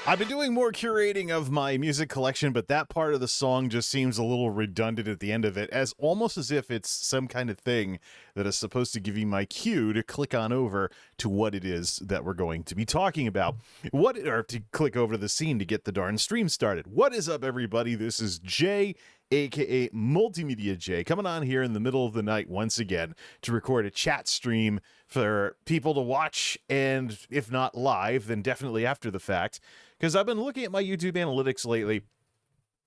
I've been doing more curating of my music collection, but that part of the song just seems a little redundant at the end of it, as almost as if it's some kind of thing that is supposed to give you my cue to click on over to what it is that we're going to be talking about. Or to click over to the scene to get the darn stream started. What is up, everybody? This is Jay, aka MultimediaJay, coming on here in the middle of the night once again to record a chat stream for people to watch, and if not live, then definitely after the fact. Because I've been looking at my YouTube analytics lately,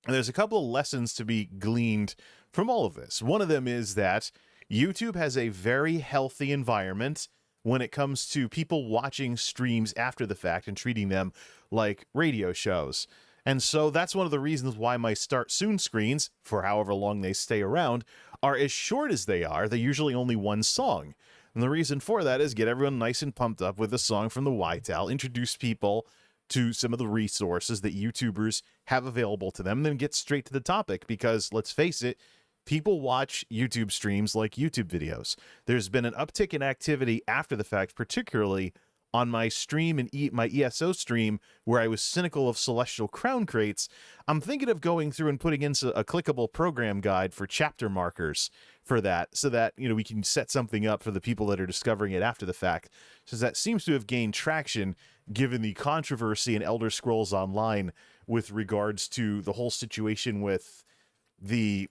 and there's a couple of lessons to be gleaned from all of this. One of them is that YouTube has a very healthy environment when it comes to people watching streams after the fact and treating them like radio shows. And so that's one of the reasons why my Start Soon screens, for however long they stay around, are as short as they are. They're usually only one song. And the reason for that is get everyone nice and pumped up with a song from the YTAL, introduce people to some of the resources that YouTubers have available to them, then get straight to the topic, because let's face it, people watch YouTube streams like YouTube videos. There's been an uptick in activity after the fact, particularly on my stream and my ESO stream where I was cynical of Celestial Crown crates. I'm thinking of going through and putting in a clickable program guide for chapter markers for that, so that, you know, we can set something up for the people that are discovering it after the fact, since that seems to have gained traction given the controversy in Elder Scrolls Online with regards to the whole situation with the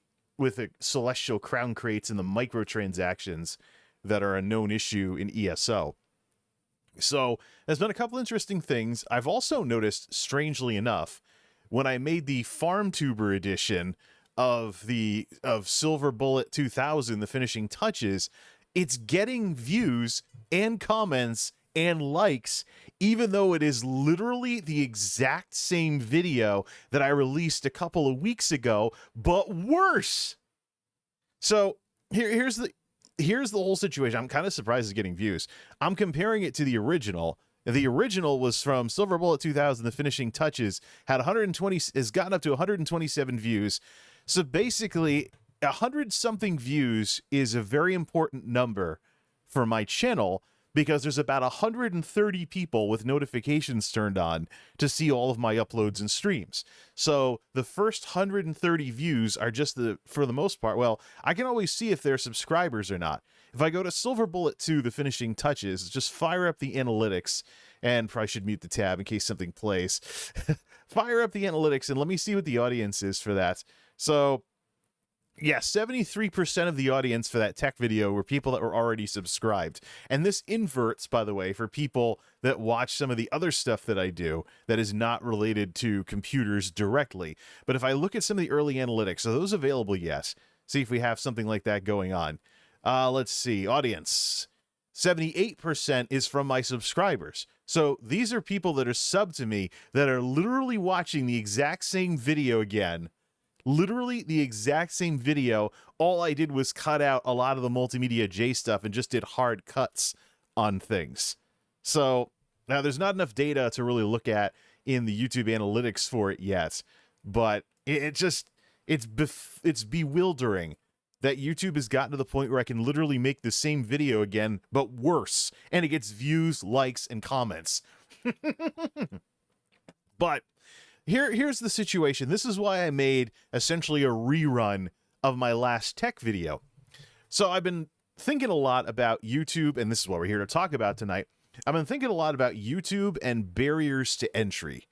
Celestial Crown crates and the microtransactions that are a known issue in ESO. So there's been a couple interesting things. I've also noticed, strangely enough, when I made the Farm Tuber edition of Silver Bullet 2000, the finishing touches, it's getting views and comments and likes, even though it is literally the exact same video that I released a couple of weeks ago, but worse. So here's the whole situation. I'm kind of surprised it's getting views. I'm comparing it to the original. The original was from Silver Bullet 2000, the finishing touches, has gotten up to 127 views. So basically, 100-something views is a very important number for my channel, because there's about 130 people with notifications turned on to see all of my uploads and streams. So the first 130 views are just for the most part, well, I can always see if they're subscribers or not. If I go to Silver Bullet 2, the finishing touches, just fire up the analytics, and probably should mute the tab in case something plays. Fire up the analytics and let me see what the audience is for that. So yeah, 73% of the audience for that tech video were people that were already subscribed. And this inverts, by the way, for people that watch some of the other stuff that I do that is not related to computers directly. But if I look at some of the early analytics, are those available yet? See if we have something like that going on. Let's see. Audience. 78% is from my subscribers. So these are people that are subbed to me that are literally watching the exact same video again. Literally the exact same video. All I did was cut out a lot of the MultimediaJay stuff and just did hard cuts on things. So now there's not enough data to really look at in the YouTube analytics for it yet, but it's bewildering that YouTube has gotten to the point where I can literally make the same video again, but worse, and it gets views, likes, and comments. But here's the situation. This is why I made essentially a rerun of my last tech video. So I've been thinking a lot about YouTube, and this is what we're here to talk about tonight. I've been thinking a lot about YouTube and barriers to entry,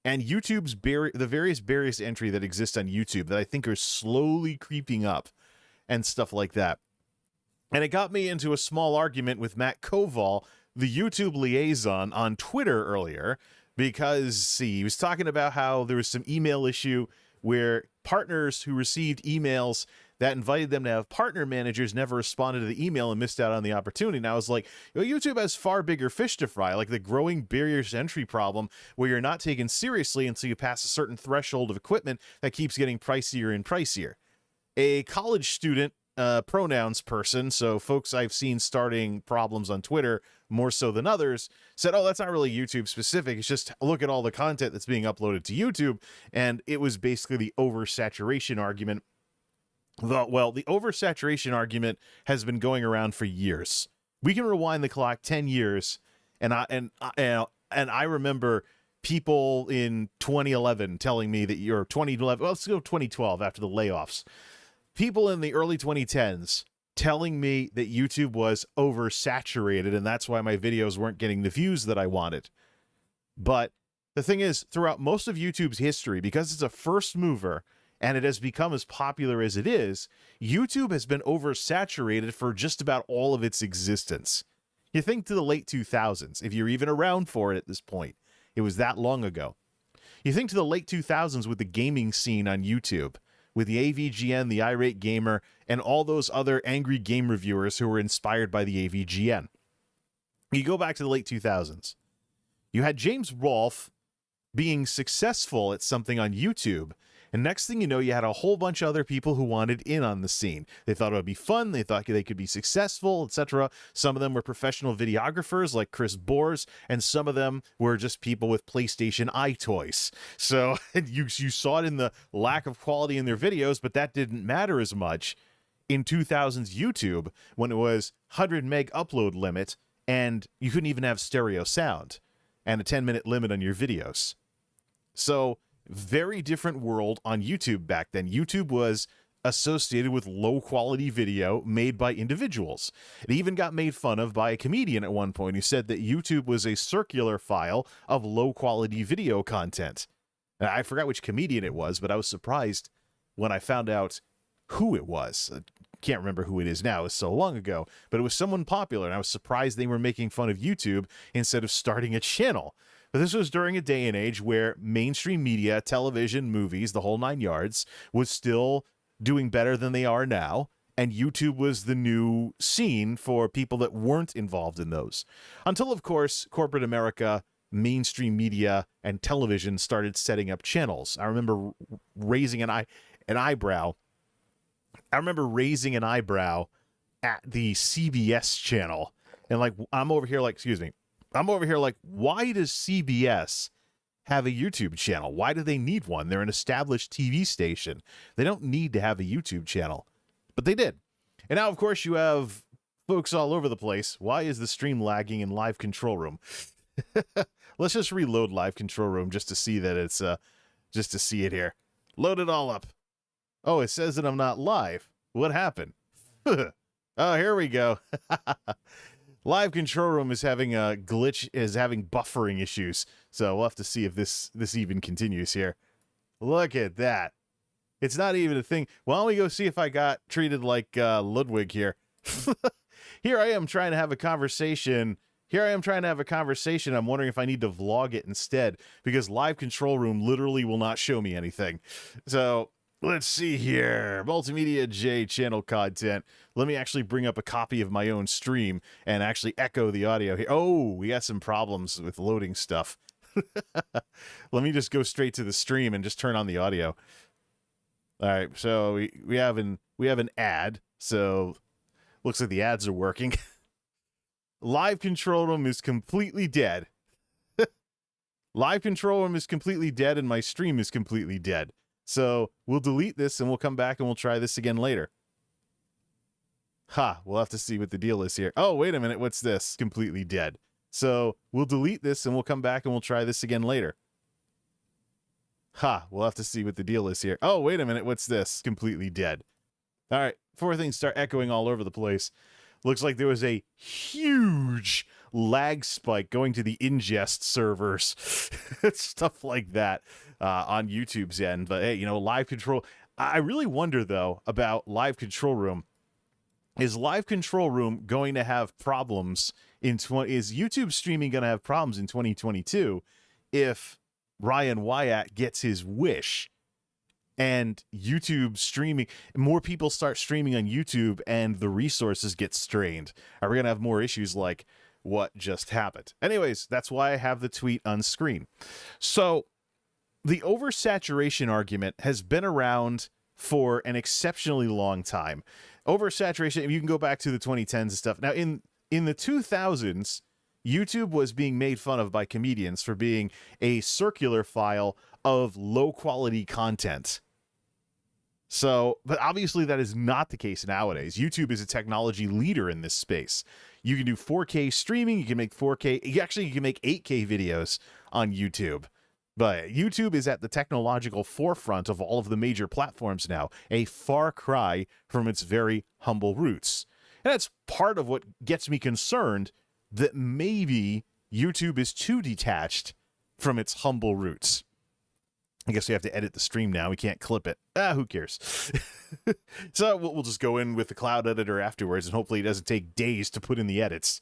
and YouTube's the various barriers to entry that exist on YouTube that I think are slowly creeping up and stuff like that. And it got me into a small argument with Matt Koval, the YouTube liaison, on Twitter earlier, because he was talking about how there was some email issue where partners who received emails that invited them to have partner managers never responded to the email and missed out on the opportunity. And I was like, well, YouTube has far bigger fish to fry, like the growing barriers to entry problem where you're not taken seriously until you pass a certain threshold of equipment that keeps getting pricier and pricier. A college student pronouns person, so folks I've seen starting problems on Twitter more so than others, said, oh, that's not really YouTube specific, it's just look at all the content that's being uploaded to YouTube. And it was basically the oversaturation argument. Well, the oversaturation argument has been going around for years. We can rewind the clock 10 years, and I remember people in 2011 telling me that you're 2011, well, let's go 2012 after the layoffs. People in the early 2010s telling me that YouTube was oversaturated and that's why my videos weren't getting the views that I wanted. But the thing is, throughout most of YouTube's history, because it's a first mover and it has become as popular as it is, YouTube has been oversaturated for just about all of its existence. You think to the late 2000s, if you're even around for it at this point. It was that long ago. You think to the late 2000s with the gaming scene on YouTube, with the AVGN, the Irate Gamer, and all those other angry game reviewers who were inspired by the AVGN. You go back to the late 2000s. You had James Rolfe being successful at something on YouTube, and next thing you know, you had a whole bunch of other people who wanted in on the scene. They thought it would be fun, they thought they could be successful, etc. Some of them were professional videographers like Chris Bors, and some of them were just people with PlayStation iToys. So you saw it in the lack of quality in their videos, but that didn't matter as much in 2000s YouTube when it was 100 meg upload limit, and you couldn't even have stereo sound, and a 10-minute limit on your videos. So very different world on YouTube back then. YouTube was associated with low-quality video made by individuals. It even got made fun of by a comedian at one point who said that YouTube was a circular file of low-quality video content. And I forgot which comedian it was, but I was surprised when I found out who it was. I can't remember who it is now. It was so long ago. But it was someone popular, and I was surprised they were making fun of YouTube instead of starting a channel. But this was during a day and age where mainstream media, television, movies, the whole nine yards, was still doing better than they are now, and YouTube was the new scene for people that weren't involved in those. Until, of course, corporate America, mainstream media, and television started setting up channels. I remember raising an eyebrow. I remember raising an eyebrow at the CBS channel, and like I'm over here like, why does CBS have a YouTube channel? Why do they need one? They're an established TV station. They don't need to have a YouTube channel. But they did. And now, of course, you have folks all over the place. Why is the stream lagging in Live Control Room? Let's just reload Live Control Room just to see that it's, just to see it here. Load it all up. Oh, it says that I'm not live. What happened? Oh, here we go. Live Control Room is having a glitch, is having buffering issues. So we'll have to see if this even continues here. Look at that. It's not even a thing. Why don't we go see if I got treated like Ludwig here. Here I am trying to have a conversation. I'm wondering if I need to vlog it instead, because Live Control Room literally will not show me anything. So let's see here. MultimediaJay channel content. Let me actually bring up a copy of my own stream and actually echo the audio here. Oh, we got some problems with loading stuff. Let me just go straight to the stream and just turn on the audio. All right, so we have an ad. So looks like the ads are working. Live Control Room is completely dead. Live Control Room is completely dead, and my stream is completely dead. So we'll delete this and we'll come back and we'll try this again later. We'll have to see what the deal is here. Oh, wait a minute. What's this? Completely dead. So we'll delete this and we'll come back and we'll try this again later. We'll have to see what the deal is here. Oh, wait a minute. What's this? Completely dead. All right. Before things start echoing all over the place, looks like there was a huge lag spike going to the ingest servers. Stuff like that on YouTube's end. But hey, you know, Live Control. I really wonder, though, about Live Control Room. Is Live Control Room going to have problems is YouTube streaming going to have problems in 2022 if Ryan Wyatt gets his wish and YouTube streaming, more people start streaming on YouTube and the resources get strained? Are we going to have more issues like what just happened? Anyways, that's why I have the tweet on screen. So the oversaturation argument has been around for an exceptionally long time. Oversaturation, you can go back to the 2010s and stuff. Now, in the 2000s, YouTube was being made fun of by comedians for being a circular file of low-quality content. So, but obviously that is not the case nowadays. YouTube is a technology leader in this space. You can do 4K streaming, you can make 4K, you can make 8K videos on YouTube. But YouTube is at the technological forefront of all of the major platforms now, a far cry from its very humble roots. And that's part of what gets me concerned that maybe YouTube is too detached from its humble roots. I guess we have to edit the stream now. We can't clip it. Who cares? So we'll just go in with the cloud editor afterwards, and hopefully it doesn't take days to put in the edits.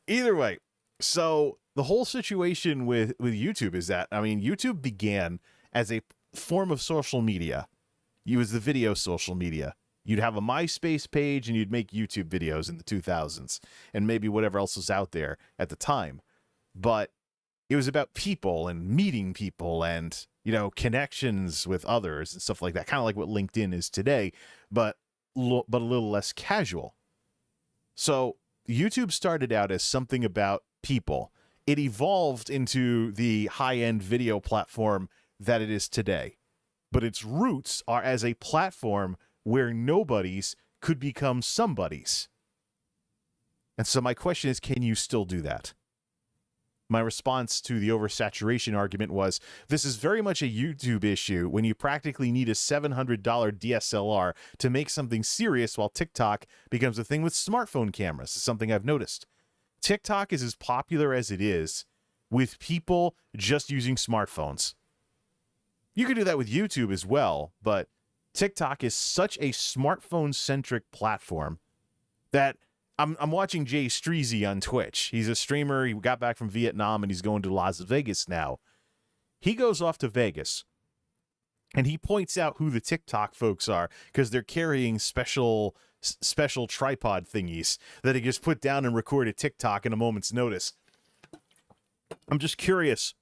Either way, so the whole situation with YouTube is that, I mean, YouTube began as a form of social media. It was the video social media. You'd have a MySpace page, and you'd make YouTube videos in the 2000s, and maybe whatever else was out there at the time. But it was about people and meeting people and, you know, connections with others and stuff like that. Kind of like what LinkedIn is today, but a little less casual. So YouTube started out as something about people. It evolved into the high-end video platform that it is today. But its roots are as a platform where nobodies could become somebodies. And so my question is, can you still do that? My response to the oversaturation argument was, this is very much a YouTube issue when you practically need a $700 DSLR to make something serious, while TikTok becomes a thing with smartphone cameras. It's something I've noticed. TikTok is as popular as it is with people just using smartphones. You can do that with YouTube as well, but TikTok is such a smartphone-centric platform that I'm watching Jay Streezy on Twitch. He's a streamer. He got back from Vietnam, and he's going to Las Vegas now. He goes off to Vegas, and he points out who the TikTok folks are because they're carrying special tripod thingies that he just put down and record a TikTok in a moment's notice. I'm just curious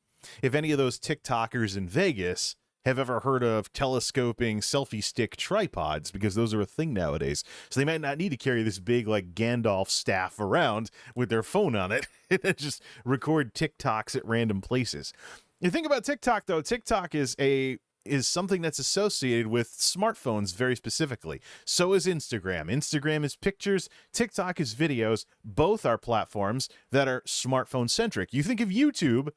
if any of those TikTokers in Vegas have ever heard of telescoping selfie stick tripods, because those are a thing nowadays. So they might not need to carry this big, like, Gandalf staff around with their phone on it and just record TikToks at random places. You think about TikTok, though. TikTok is something that's associated with smartphones very specifically. So is Instagram. Instagram is pictures. TikTok is videos. Both are platforms that are smartphone-centric. You think of YouTube,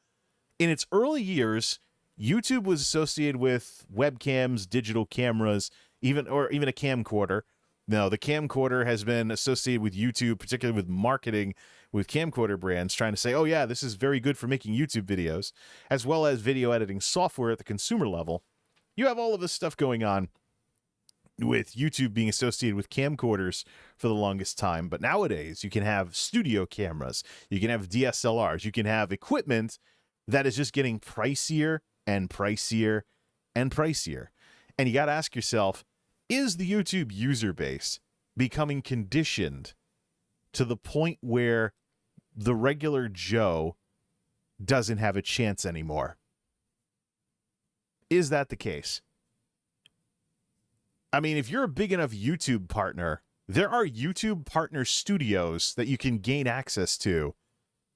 in its early years, YouTube was associated with webcams, digital cameras, even a camcorder. No, the camcorder has been associated with YouTube, particularly with marketing with camcorder brands, trying to say, oh yeah, this is very good for making YouTube videos, as well as video editing software at the consumer level. You have all of this stuff going on with YouTube being associated with camcorders for the longest time. But nowadays, you can have studio cameras, you can have DSLRs, you can have equipment that is just getting pricier and pricier and pricier. And you got to ask yourself, is the YouTube user base becoming conditioned to the point where the regular Joe doesn't have a chance anymore? Is that the case? I mean, if you're a big enough YouTube partner, there are YouTube partner studios that you can gain access to.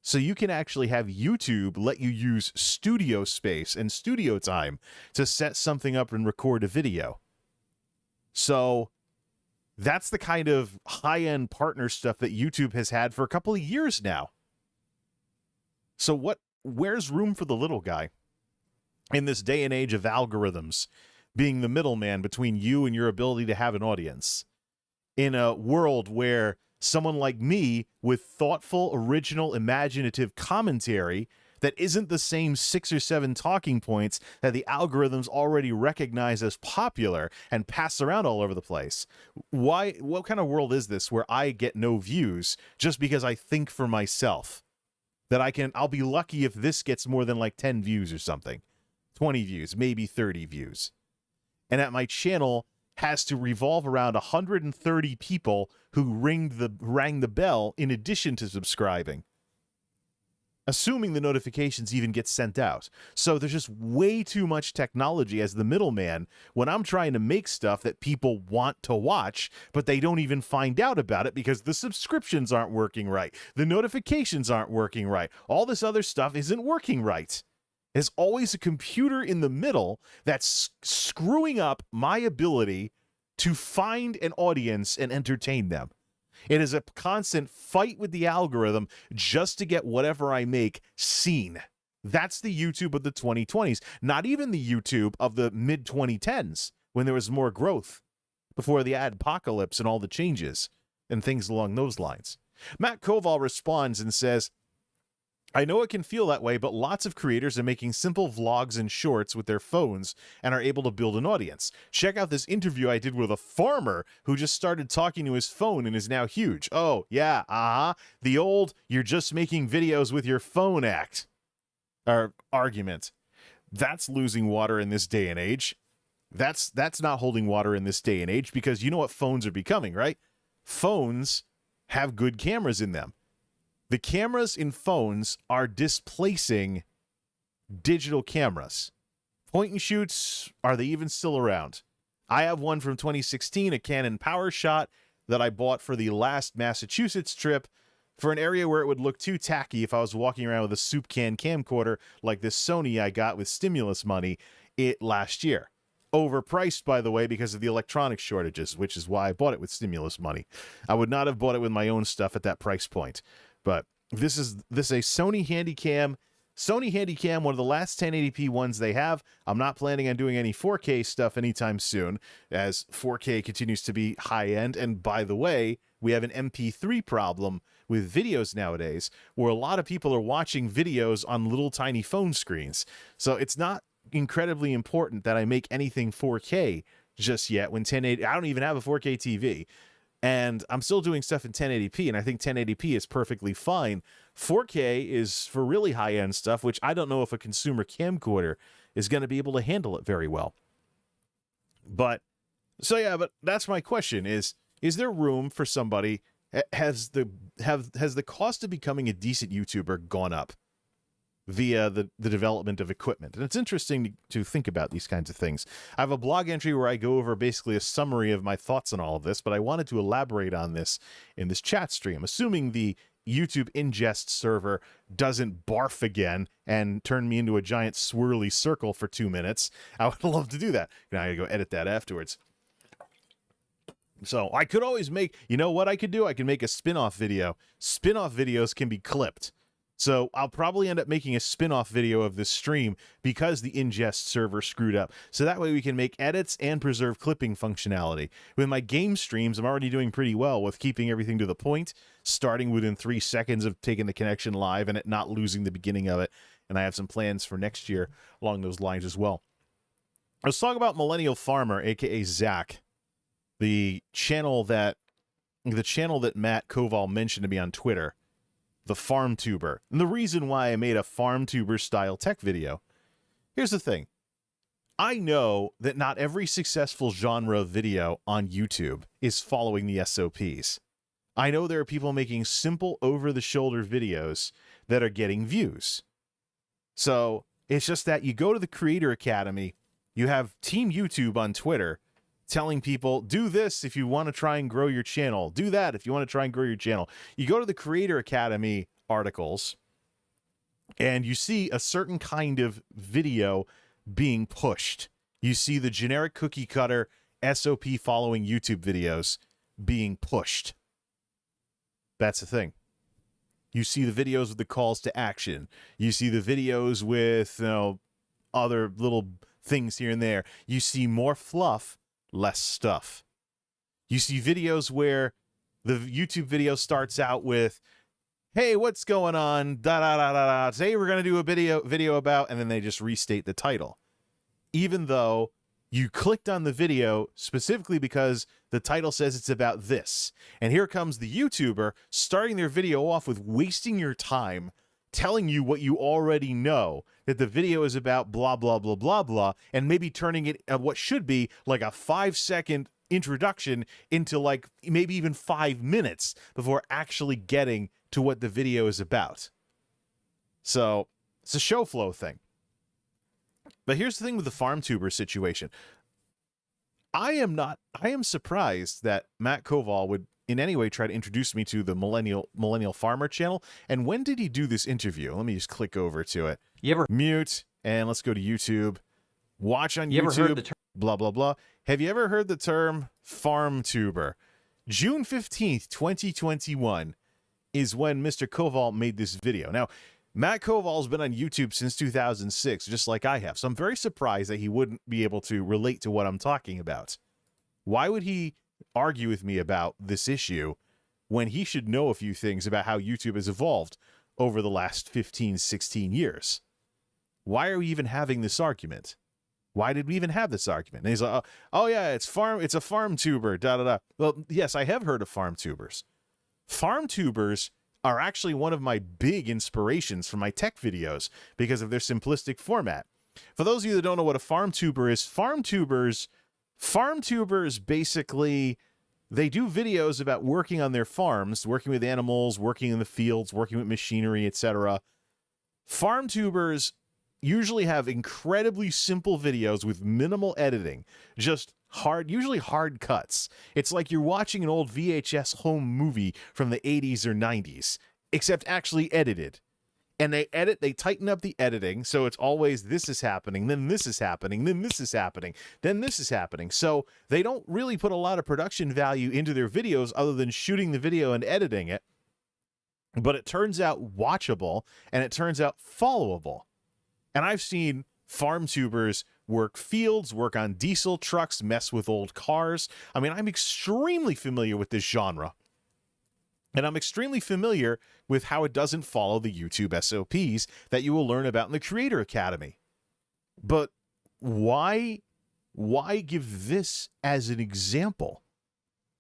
So you can actually have YouTube let you use studio space and studio time to set something up and record a video. So that's the kind of high-end partner stuff that YouTube has had for a couple of years now. So where's room for the little guy in this day and age of algorithms being the middleman between you and your ability to have an audience? In a world where someone like me with thoughtful, original, imaginative commentary that isn't the same 6 or 7 talking points that the algorithms already recognize as popular and pass around all over the place. What kind of world is this where I get no views just because I think for myself? I'll be lucky if this gets more than like 10 views or something, 20 views, maybe 30 views. And that my channel has to revolve around 130 people who rang the bell in addition to subscribing, assuming the notifications even get sent out. So there's just way too much technology as the middleman when I'm trying to make stuff that people want to watch, but they don't even find out about it because the subscriptions aren't working right. The notifications aren't working right. All this other stuff isn't working right. There's always a computer in the middle that's screwing up my ability to find an audience and entertain them. It is a constant fight with the algorithm just to get whatever I make seen. That's the YouTube of the 2020s, not even the YouTube of the mid-2010s when there was more growth before the adpocalypse and all the changes and things along those lines. Matt Koval responds and says, I know it can feel that way, but lots of creators are making simple vlogs and shorts with their phones and are able to build an audience. Check out this interview I did with a farmer who just started talking to his phone and is now huge. Oh, yeah, the old, you're just making videos with your phone argument. That's losing water in this day and age. That's not holding water in this day and age, because you know what phones are becoming, right? Phones have good cameras in them. The cameras in phones are displacing digital cameras. Point and shoots, are they even still around? I have one from 2016, a Canon PowerShot that I bought for the last Massachusetts trip for an area where it would look too tacky if I was walking around with a soup can camcorder like this Sony I got with stimulus money last year. Overpriced, by the way, because of the electronics shortages, which is why I bought it with stimulus money. I would not have bought it with my own stuff at that price point. But this is a Sony Handycam. Sony Handycam, one of the last 1080p ones they have. I'm not planning on doing any 4K stuff anytime soon, as 4K continues to be high-end. And by the way, we have an MP3 problem with videos nowadays, where a lot of people are watching videos on little tiny phone screens. So it's not incredibly important that I make anything 4K just yet when 1080... I don't even have a 4K TV. And I'm still doing stuff in 1080p, and I think 1080p is perfectly fine. 4K is for really high-end stuff, which I don't know if a consumer camcorder is going to be able to handle it very well. But that's my question, is there room for somebody... Has the cost of becoming a decent YouTuber gone up via the development of equipment? And it's interesting to think about these kinds of things. I have a blog entry where I go over basically a summary of my thoughts on all of this, but I wanted to elaborate on this in this chat stream, assuming the YouTube ingest server doesn't barf again and turn me into a giant swirly circle for 2 minutes. I would love to do that. Now I gotta go edit that afterwards. So I could always make, you know what I could do? I can make a spin-off video. Spin-off videos can be clipped. So I'll probably end up making a spin-off video of this stream because the ingest server screwed up. So that way we can make edits and preserve clipping functionality. With my game streams, I'm already doing pretty well with keeping everything to the point, starting within 3 seconds of taking the connection live and it not losing the beginning of it. And I have some plans for next year along those lines as well. Let's talk about Millennial Farmer, aka Zach. The channel that Matt Koval mentioned to me on Twitter, the farm tuber. And the reason why I made a farm tuber style tech video. Here's the thing. I know that not every successful genre of video on YouTube is following the SOPs. I know there are people making simple over-the-shoulder videos that are getting views. So it's just that you go to the Creator Academy, you have Team YouTube on Twitter telling people, do this if you want to try and grow your channel. Do that if you want to try and grow your channel. You go to the Creator Academy articles, and you see a certain kind of video being pushed. You see the generic cookie cutter SOP following YouTube videos being pushed. That's the thing. You see the videos with the calls to action. You see the videos with, other little things here and there. You see more fluff, less stuff. You see videos where the YouTube video starts out with, hey, what's going on? Da da da da da. Today we're gonna do a video about, and then they just restate the title. Even though you clicked on the video specifically because the title says it's about this. And here comes the YouTuber starting their video off with wasting your time, telling you what you already know, that the video is about blah, blah, blah, blah, blah, and maybe turning it what should be like a 5-second introduction into like maybe even 5 minutes before actually getting to what the video is about. So it's a show flow thing. But here's the thing with the farm tuber situation. I am surprised that Matt Koval would in any way try to introduce me to the Millennial Farmer channel. And when did he do this interview? Let me just click over to it. You ever mute, and let's go to YouTube. Watch on you YouTube. Ever heard the term? Blah, blah, blah. Have you ever heard the term farm tuber? June 15th, 2021 is when Mr. Koval made this video. Now, Matt Koval's been on YouTube since 2006, just like I have. So I'm very surprised that he wouldn't be able to relate to what I'm talking about. Why would he argue with me about this issue when he should know a few things about how YouTube has evolved over the last 15, 16 years? Why are we even having this argument? Why did we even have this argument? And he's like, oh yeah, it's a farm tuber, da-da-da. Well, yes, I have heard of farm tubers. Farm tubers are actually one of my big inspirations for my tech videos because of their simplistic format. For those of you that don't know what a farm tuber is, farm tubers basically, they do videos about working on their farms, working with animals, working in the fields, working with machinery, etc. Farm tubers usually have incredibly simple videos with minimal editing, just usually hard cuts. It's like you're watching an old VHS home movie from the 80s or 90s, except actually edited. And they tighten up the editing, so it's always this is happening, then this is happening, then this is happening, then this is happening. So they don't really put a lot of production value into their videos other than shooting the video and editing it. But it turns out watchable, and it turns out followable. And I've seen farm tubers work fields, work on diesel trucks, mess with old cars. I mean, I'm extremely familiar with this genre. And I'm extremely familiar with how it doesn't follow the YouTube SOPs that you will learn about in the Creator Academy. But why give this as an example?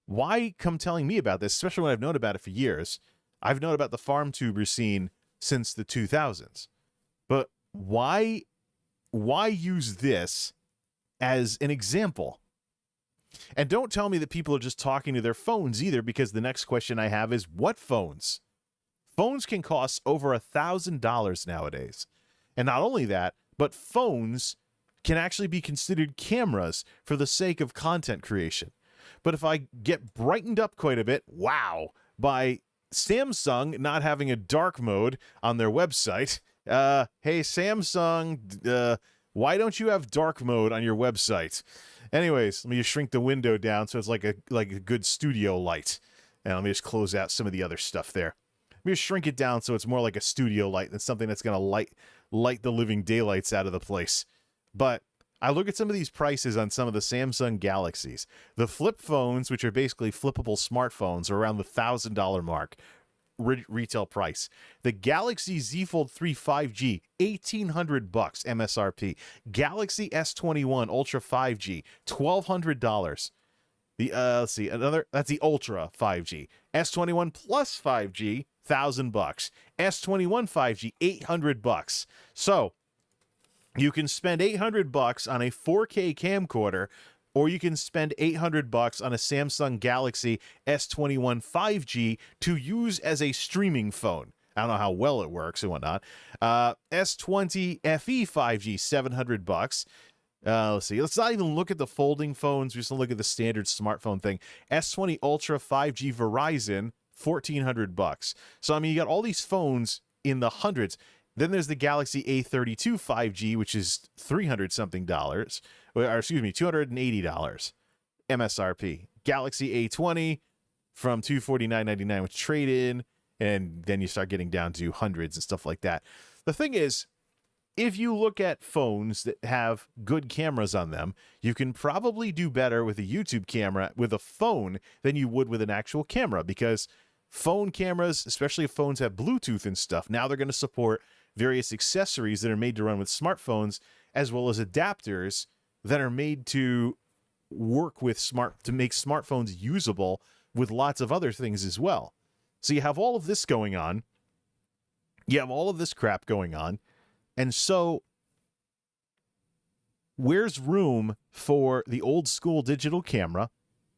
Why come telling me about this, especially when I've known about it for years? I've known about the farm tuber scene since the 2000s. But why use this as an example? And don't tell me that people are just talking to their phones either, because the next question I have is, what phones? Phones can cost over $1,000 nowadays. And not only that, but phones can actually be considered cameras for the sake of content creation. But if I get brightened up quite a bit, wow, by Samsung not having a dark mode on their website, hey, Samsung, why don't you have dark mode on your website? Anyways, let me just shrink the window down so it's like a good studio light. And let me just close out some of the other stuff there. Let me just shrink it down so it's more like a studio light than something that's going to light the living daylights out of the place. But I look at some of these prices on some of the Samsung Galaxies. The flip phones, which are basically flippable smartphones, are around the $1,000 mark. Retail price. The Galaxy Z Fold 3 5G, $1,800 MSRP. Galaxy S21 Ultra 5G, $1,200. The let's see, that's the Ultra 5G. S21 Plus 5G, $1,000. S21 5G, $800. So you can spend $800 on a 4K camcorder, or you can spend $800 on a Samsung Galaxy S21 5G to use as a streaming phone. I don't know how well it works and whatnot. S20 FE 5G, $700. Let's see. Let's not even look at the folding phones. We're just going to look at the standard smartphone thing. S20 Ultra 5G Verizon, $1,400. So, I mean, you got all these phones in the hundreds. Then there's the Galaxy A32 5G, which is $300-something, or excuse me, $280 MSRP. Galaxy A20 from $249.99 with trade-in, and then you start getting down to hundreds and stuff like that. The thing is, if you look at phones that have good cameras on them, you can probably do better with a YouTube camera with a phone than you would with an actual camera, because phone cameras, especially if phones have Bluetooth and stuff, now they're going to support various accessories that are made to run with smartphones, as well as adapters that are made to work with to make smartphones usable with lots of other things as well. So you have all of this going on. You have all of this crap going on. And so where's room for the old school digital camera?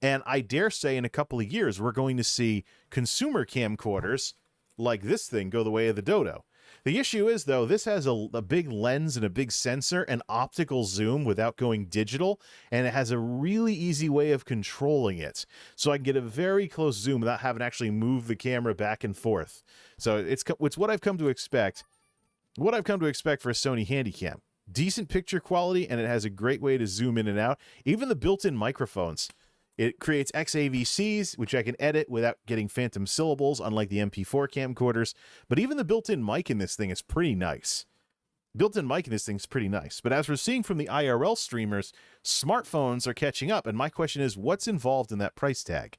And I dare say in a couple of years, we're going to see consumer camcorders like this thing go the way of the dodo. The issue is, though, this has a big lens and a big sensor and optical zoom without going digital, and it has a really easy way of controlling it. So I can get a very close zoom without having to actually move the camera back and forth. So it's what I've come to expect. What I've come to expect for a Sony Handycam. Decent picture quality, and it has a great way to zoom in and out. Even the built-in microphones. It creates XAVCs, which I can edit without getting phantom syllables, unlike the MP4 camcorders. But even the built-in mic in this thing is pretty nice. Built-in mic in this thing is pretty nice. But as we're seeing from the IRL streamers, smartphones are catching up. And my question is, what's involved in that price tag?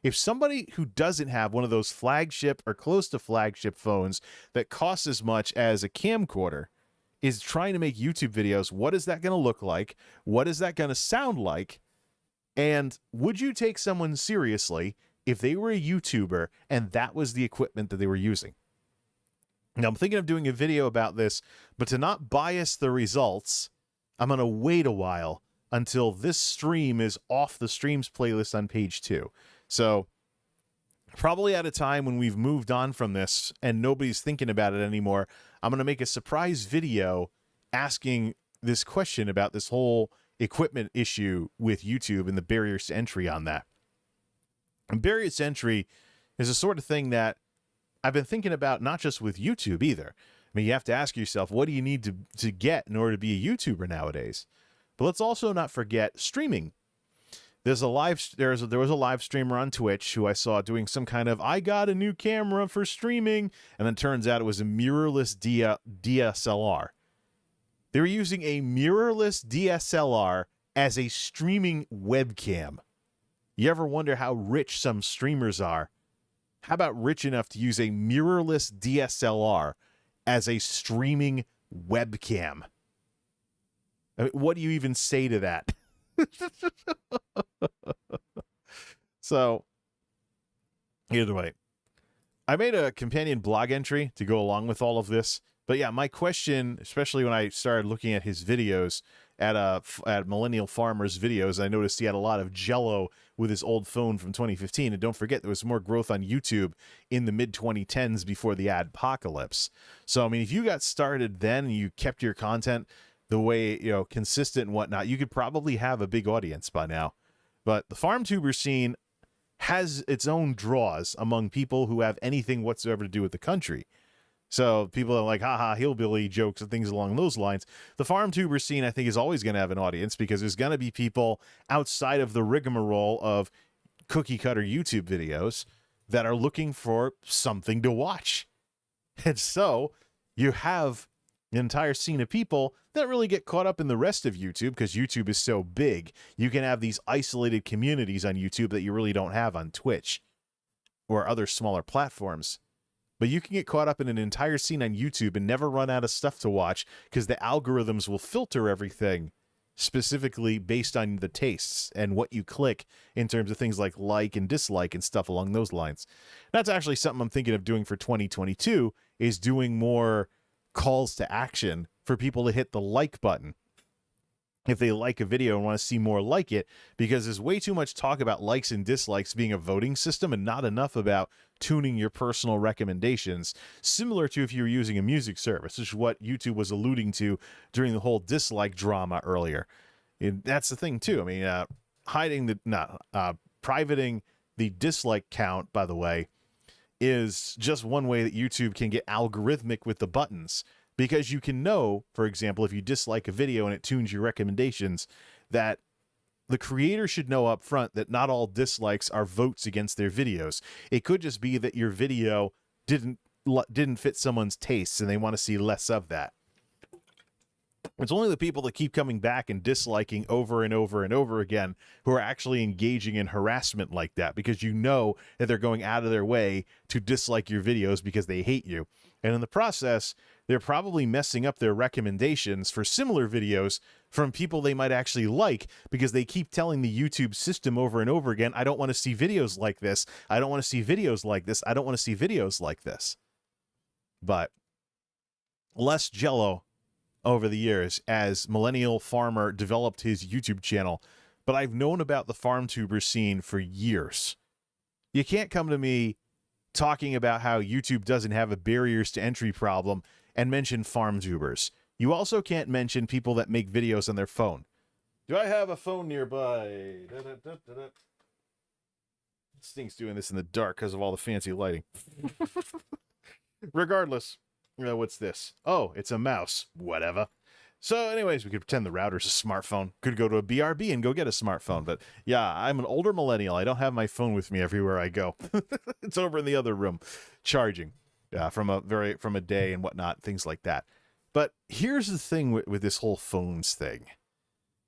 If somebody who doesn't have one of those flagship or close to flagship phones that costs as much as a camcorder is trying to make YouTube videos, what is that going to look like? What is that going to sound like? And would you take someone seriously if they were a YouTuber and that was the equipment that they were using? Now, I'm thinking of doing a video about this, but to not bias the results, I'm going to wait a while until this stream is off the streams playlist on page 2. So probably at a time when we've moved on from this and nobody's thinking about it anymore, I'm going to make a surprise video asking this question about this whole equipment issue with YouTube and the barriers to entry on that. And barriers to entry is the sort of thing that I've been thinking about not just with YouTube either. I mean, you have to ask yourself, what do you need to get in order to be a YouTuber nowadays? But let's also not forget streaming. There was a live streamer on Twitch who I saw doing some kind of, I got a new camera for streaming, and then turns out it was a mirrorless DSLR. They were using a mirrorless DSLR as a streaming webcam. You ever wonder how rich some streamers are? How about rich enough to use a mirrorless DSLR as a streaming webcam? I mean, what do you even say to that? So, either way, I made a companion blog entry to go along with all of this. But yeah, my question, especially when I started looking at his videos, at Millennial Farmer's videos, I noticed he had a lot of jello with his old phone from 2015. And don't forget, there was more growth on YouTube in the mid-2010s before the adpocalypse. So, I mean, if you got started then and you kept your content the way, you know, consistent and whatnot, you could probably have a big audience by now. But the farm tuber scene has its own draws among people who have anything whatsoever to do with the country. So people are like, haha, hillbilly jokes and things along those lines. The farm tuber scene, I think, is always going to have an audience because there's going to be people outside of the rigmarole of cookie cutter YouTube videos that are looking for something to watch. And so you have an entire scene of people that really get caught up in the rest of YouTube because YouTube is so big. You can have these isolated communities on YouTube that you really don't have on Twitch or other smaller platforms. But you can get caught up in an entire scene on YouTube and never run out of stuff to watch because the algorithms will filter everything specifically based on the tastes and what you click in terms of things like and dislike and stuff along those lines. That's actually something I'm thinking of doing for 2022, is doing more calls to action for people to hit the like button if they like a video and want to see more like it, because there's way too much talk about likes and dislikes being a voting system and not enough about tuning your personal recommendations, similar to if you were using a music service, which is what YouTube was alluding to during the whole dislike drama earlier. And that's the thing too. I mean, privating the dislike count, by the way, is just one way that YouTube can get algorithmic with the buttons. Because you can know, for example, if you dislike a video and it tunes your recommendations, that the creator should know up front that not all dislikes are votes against their videos. It could just be that your video didn't fit someone's tastes and they want to see less of that. It's only the people that keep coming back and disliking over and over and over again who are actually engaging in harassment like that, because you know that they're going out of their way to dislike your videos because they hate you. And in the process, they're probably messing up their recommendations for similar videos from people they might actually like, because they keep telling the YouTube system over and over again, I don't want to see videos like this. I don't want to see videos like this. I don't want to see videos like this. But less jello over the years as Millennial Farmer developed his YouTube channel. But I've known about the farm tuber scene for years. You can't come to me talking about how YouTube doesn't have a barriers to entry problem and mention farm tubers. You also can't mention people that make videos on their phone. Do I have a phone nearby? This thing's doing this in the dark because of all the fancy lighting. Regardless, what's this? Oh, it's a mouse. Whatever. So anyways, we could pretend the router's a smartphone. Could go to a BRB and go get a smartphone. But yeah, I'm an older millennial. I don't have my phone with me everywhere I go. It's over in the other room, charging from a day and whatnot, things like that. But here's the thing with this whole phones thing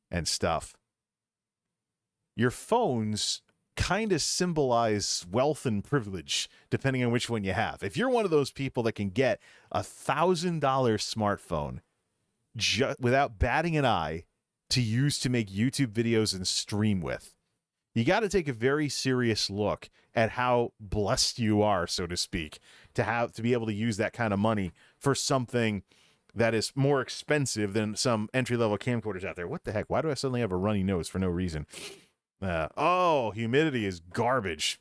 and stuff. Your phones kind of symbolize wealth and privilege, depending on which one you have. If you're one of those people that can get $1,000 smartphone without batting an eye to use to make YouTube videos and stream with, you got to take a very serious look at how blessed you are, so to speak, to be able to use that kind of money for something that is more expensive than some entry-level camcorders out there. What the heck? Why do I suddenly have a runny nose for no reason? Humidity is garbage.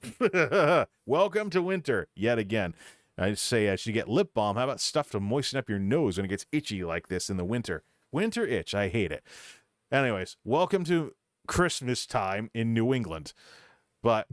Welcome to winter yet again. I say I should get lip balm. How about stuff to moisten up your nose when it gets itchy like this in the winter? Winter itch. I hate it. Anyways, welcome to Christmas time in New England. But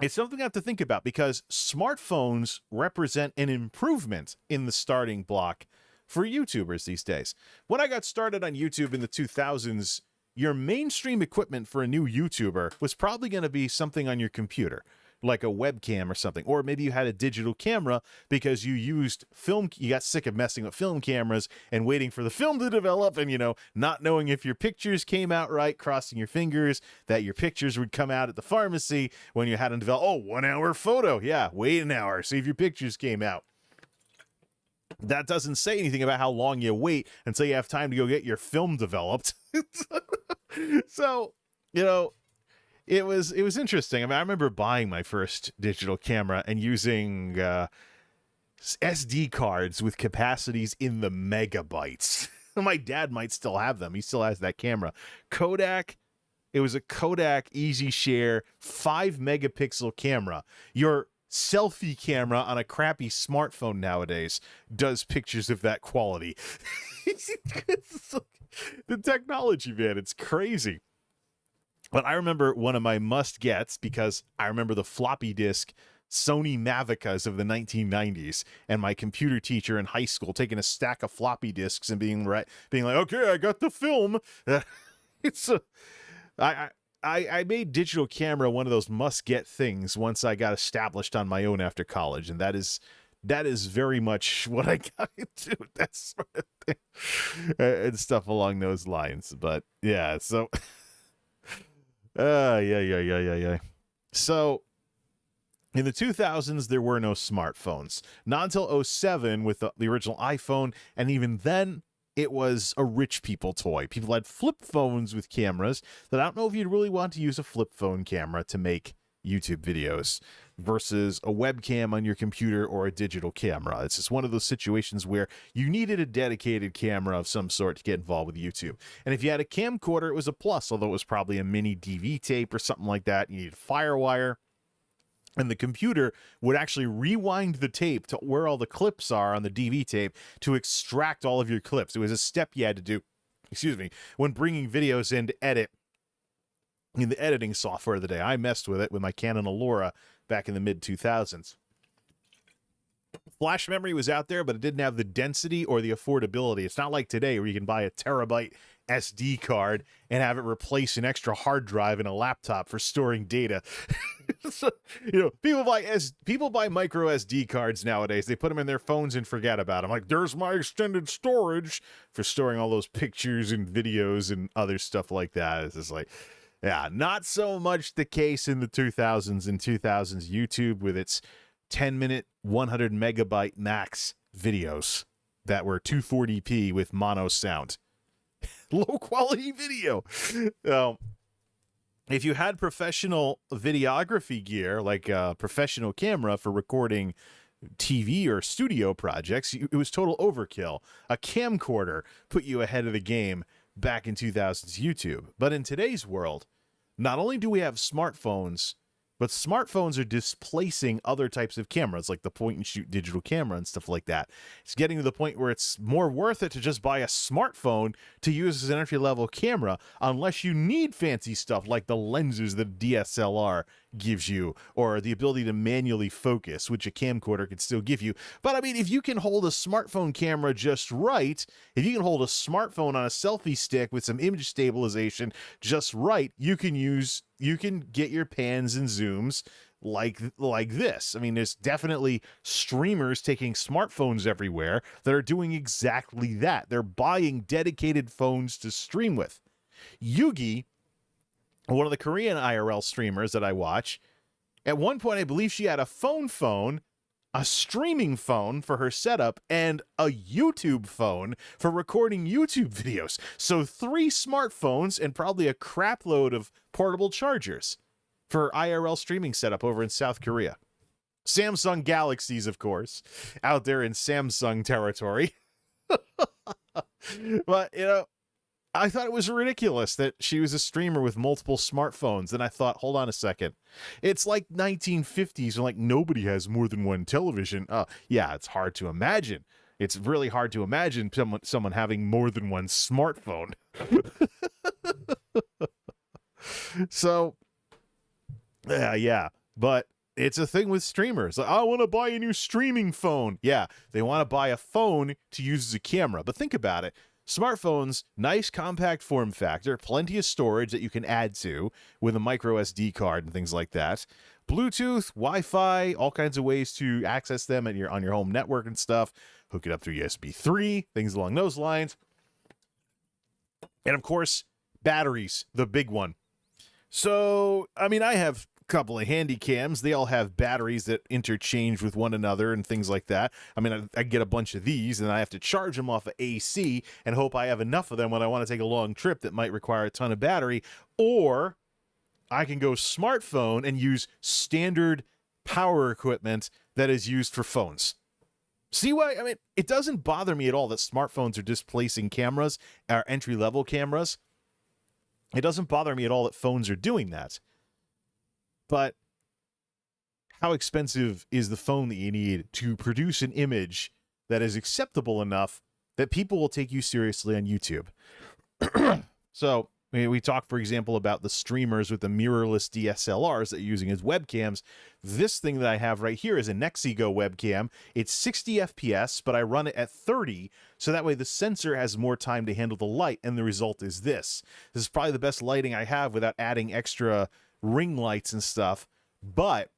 it's something I have to think about because smartphones represent an improvement in the starting block for YouTubers these days. When I got started on YouTube in the 2000s, your mainstream equipment for a new YouTuber was probably going to be something on your computer, like a webcam or something. Or maybe you had a digital camera because you used film. You got sick of messing with film cameras and waiting for the film to develop and, not knowing if your pictures came out right, crossing your fingers that your pictures would come out at the pharmacy when you had them develop. 1 hour photo. Yeah, wait an hour. See if your pictures came out. That doesn't say anything about how long you wait until you have time to go get your film developed. So, it was interesting. I mean, I remember buying my first digital camera and using SD cards with capacities in the megabytes. My dad might still have them. He still has that camera. Kodak. It was a Kodak Easy Share 5 megapixel camera. Your selfie camera on a crappy smartphone nowadays does pictures of that quality. The technology, man, it's crazy. But I remember one of my must-gets because I remember the floppy disk Sony Mavicas of the 1990s and my computer teacher in high school taking a stack of floppy disks and being like, okay, I got the film. I made digital camera one of those must-get things once I got established on my own after college, and that is very much what I got into, that sort of thing, and stuff along those lines. But yeah, so yeah. So in the 2000s, there were no smartphones. Not until 2007 with the original iPhone, and even then, it was a rich people toy. People had flip phones with cameras that I don't know if you'd really want to use a flip phone camera to make YouTube videos versus a webcam on your computer or a digital camera. It's just one of those situations where you needed a dedicated camera of some sort to get involved with YouTube. And if you had a camcorder, it was a plus, although it was probably a mini DV tape or something like that. You needed FireWire. And the computer would actually rewind the tape to where all the clips are on the DV tape to extract all of your clips. It was a step you had to do, when bringing videos in to edit in the editing software of the day. I messed with it with my Canon Allura back in the mid-2000s. Flash memory was out there, but it didn't have the density or the affordability. It's not like today where you can buy a terabyte SD card and have it replace an extra hard drive in a laptop for storing data. So, people buy micro SD cards nowadays. They put them in their phones and forget about them. Like, there's my extended storage for storing all those pictures and videos and other stuff like that. It's just like, yeah, not so much the case in the 2000s. In 2000s, YouTube with its 10-minute, 100 megabyte max videos that were 240p with mono sound. Low quality video. If you had professional videography gear, like a professional camera for recording TV or studio projects, it was total overkill. A camcorder put you ahead of the game back in 2000's YouTube. But in today's world, not only do we have smartphones, but smartphones are displacing other types of cameras, like the point-and-shoot digital camera and stuff like that. It's getting to the point where it's more worth it to just buy a smartphone to use as an entry-level camera, unless you need fancy stuff like the lenses that DSLR gives you, or the ability to manually focus, which a camcorder can still give you. But I mean, if you can hold a smartphone camera just right, if you can hold a smartphone on a selfie stick with some image stabilization just right, you can get your pans and zooms like this. I mean, there's definitely streamers taking smartphones everywhere that are doing exactly that. They're buying dedicated phones to stream with. Yugi, one of the Korean IRL streamers that I watch, at one point I believe she had a phone, a streaming phone for her setup, and a YouTube phone for recording YouTube videos. So 3 smartphones and probably a crap load of portable chargers for IRL streaming setup over in South Korea. Samsung Galaxies, of course, out there in Samsung territory. But, you know, I thought it was ridiculous that she was a streamer with multiple smartphones. And I thought, hold on a second. It's like 1950s and like nobody has more than one television. Yeah, it's hard to imagine. It's really hard to imagine someone having more than one smartphone. So, yeah, but it's a thing with streamers. Like, I want to buy a new streaming phone. Yeah, they want to buy a phone to use as a camera. But think about it. Smartphones, nice compact form factor, plenty of storage that you can add to with a micro SD card and things like that. Bluetooth, Wi-Fi, all kinds of ways to access them on your home network and stuff. Hook it up through USB 3, things along those lines. And of course, batteries, the big one. So, I mean, I have couple of handy cams. They all have batteries that interchange with one another and things like that. I mean, I get a bunch of these and I have to charge them off of AC and hope I have enough of them when I want to take a long trip that might require a ton of battery. Or I can go smartphone and use standard power equipment that is used for phones. See why? I mean, it doesn't bother me at all that smartphones are displacing cameras, our entry-level cameras. It doesn't bother me at all that phones are doing that. But how expensive is the phone that you need to produce an image that is acceptable enough that people will take you seriously on YouTube? So we talk, for example, about the streamers with the mirrorless DSLRs that you're using as webcams. This thing that I have right here is a Nexigo webcam. It's 60 FPS, but I run it at 30, so that way the sensor has more time to handle the light, and the result is this. This is probably the best lighting I have without adding extra ring lights and stuff. But